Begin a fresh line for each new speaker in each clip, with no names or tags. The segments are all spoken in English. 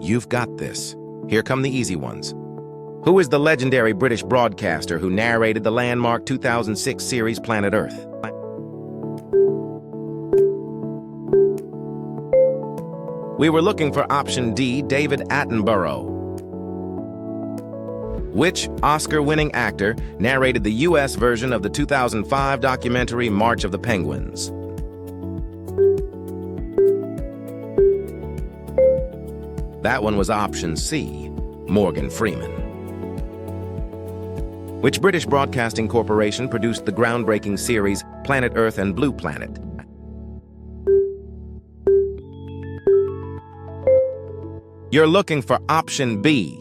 You've got this. Here come the easy ones. Who is the legendary British broadcaster who narrated the landmark 2006 series Planet Earth? We were looking for option D, David Attenborough. Which Oscar-winning actor narrated the U.S. version of the 2005 documentary March of the Penguins? That one was option C, Morgan Freeman. Which British Broadcasting Corporation produced the groundbreaking series Planet Earth and Blue Planet? You're looking for option B,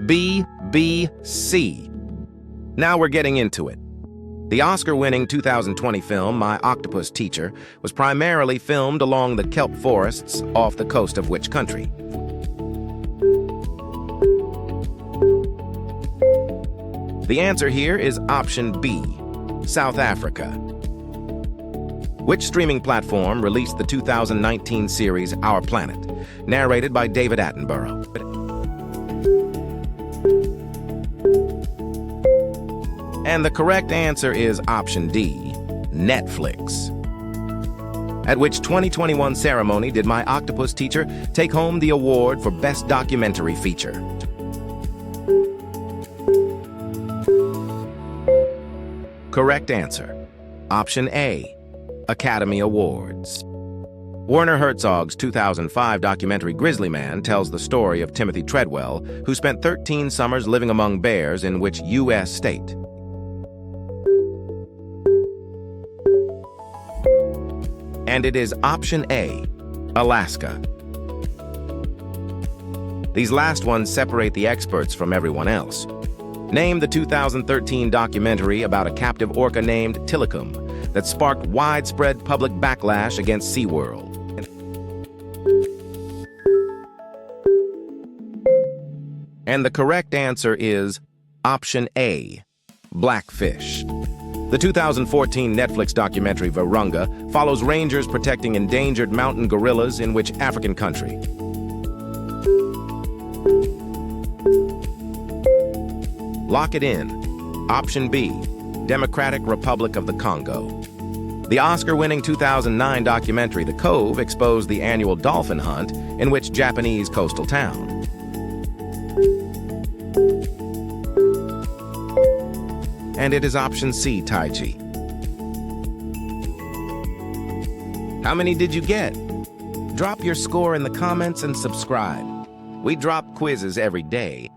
BBC. Now we're getting into it. The Oscar-winning 2020 film, My Octopus Teacher, was primarily filmed along the kelp forests off the coast of which country? The answer here is option B, South Africa. Which streaming platform released the 2019 series Our Planet, narrated by David Attenborough? And the correct answer is option D, Netflix. At which 2021 ceremony did My Octopus Teacher take home the award for Best Documentary Feature? Correct answer, option A, Academy Awards. Werner Herzog's 2005 documentary Grizzly Man tells the story of Timothy Treadwell, who spent 13 summers living among bears in which U.S. state? And it is option A, Alaska. These last ones separate the experts from everyone else. Name the 2013 documentary about a captive orca named Tilikum that sparked widespread public backlash against SeaWorld. And the correct answer is option A, Blackfish. The 2014 Netflix documentary Virunga follows rangers protecting endangered mountain gorillas in which African country? Lock it in. Option B, Democratic Republic of the Congo. The Oscar-winning 2009 documentary The Cove exposed the annual dolphin hunt in which Japanese coastal town? And it is option C, Taiji. How many did you get? Drop your score in the comments and subscribe. We drop quizzes every day.